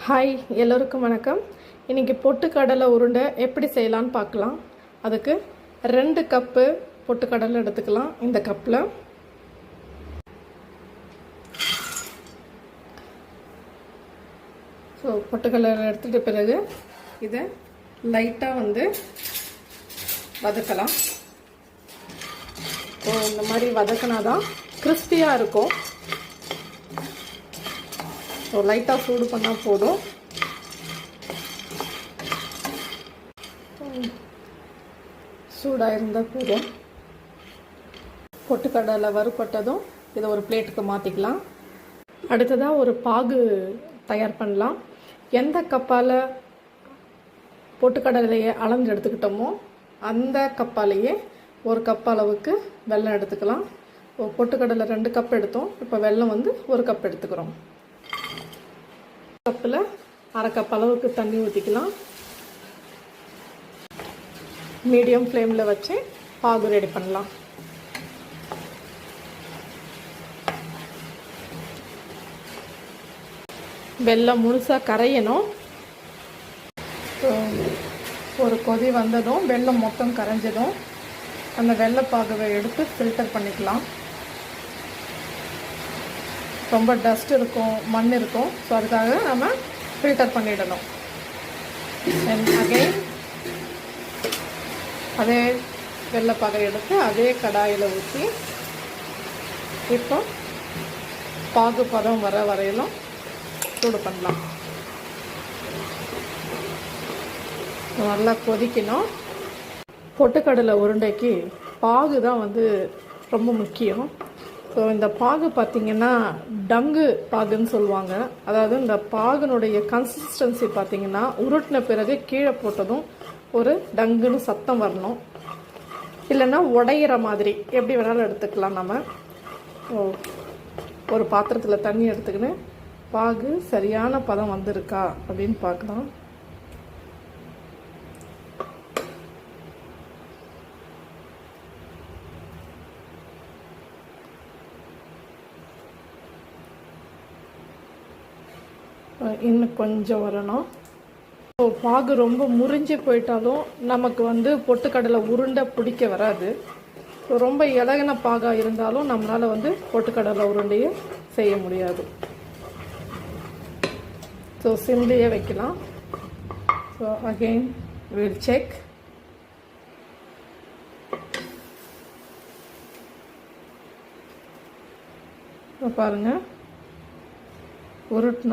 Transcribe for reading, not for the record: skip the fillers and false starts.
Hi, எல்லோருக்கும் வணக்கம். இன்றைக்கி பொட்டுக்கடலை உருண்டை எப்படி செய்யலான்னு பார்க்கலாம். அதுக்கு 2 கப்பு பொட்டுக்கடலை எடுத்துக்கலாம். இந்த கப்பில் பொட்டுக்கடலை எடுத்துகிட்ட பிறகு இதை லைட்டாக வதக்கலாம். இந்த மாதிரி வதக்கினாதான் கிறிஸ்பியாக இருக்கும். லைட்டாக சூடு பண்ணால் போதும். சூடாக இருந்தால் போதும். பொட்டுக்கடலை வறுப்பட்டதும் இதை ஒரு பிளேட்டுக்கு மாற்றிக்கலாம். அடுத்ததாக ஒரு பாகு தயார் பண்ணலாம். எந்த கப்பால் பொட்டுக்கடலையை அளந்து எடுத்துக்கிட்டோமோ அந்த கப்பாலேயே 1 கப் அளவுக்கு வெல்லம் எடுத்துக்கலாம். பொட்டுக்கடலை 2 கப் எடுத்தோம். இப்போ வெல்லம் 1 கப் எடுத்துக்கிறோம். கப்பில் 1/2 கப் அளவுக்கு தண்ணி ஊற்றிக்கலாம். மீடியம் ஃப்ளேமில் வச்சு பாகு ரெடி பண்ணலாம். வெல்லம் முழுசாக கரையணும். ஒரு கொதி வந்ததும் வெல்லம் மொத்தம் கரைஞ்சதும் அந்த வெள்ளைப்பாகுவை எடுத்து ஃபில்டர் பண்ணிக்கலாம். ரொம்ப டஸ்ட் இருக்கும், மண் இருக்கும். ஸோ அதுக்காக நம்ம ஃபில்டர் பண்ணிடணும். அகைன் அதே வெள்ளைப்பாகை எடுத்து அதே கடாயில் ஊற்றி இப்போ பாகு பதம் வர வரையிலும் சூடு பண்ணலாம். நல்லா கொதிக்கணும். பொட்டுக்கடலை உருண்டைக்கு பாகு தான் ரொம்ப முக்கியம். ஸோ இந்த பாகு பார்த்திங்கன்னா டங்கு பாகுன்னு சொல்லுவாங்க. அதாவது இந்த பாகுனுடைய கன்சிஸ்டன்சி பார்த்திங்கன்னா உருட்டின பிறகு கீழே போட்டதும் ஒரு டங்குன்னு சத்தம் வரணும். இல்லைன்னா உடையிற மாதிரி எப்படி வேணாலும் எடுத்துக்கலாம். நம்ம ஒரு பாத்திரத்தில் தண்ணி எடுத்துக்கின்னு பாகு சரியான பதம் வந்திருக்கா அப்படின்னு பார்க்கலாம். இன்னும் கொஞ்சம் வரணும். பாகு ரொம்ப முறிஞ்சு போயிட்டாலும் நமக்கு பொட்டுக்கடலை உருண்டை பிடிக்க வராது. ரொம்ப இலகின பாகாக இருந்தாலும் நம்மளால் பொட்டுக்கடலை உருண்டையை செய்ய முடியாது. ஸோ சிம்லேயே வைக்கலாம். So again will check. பாருங்கள், உருட்டினா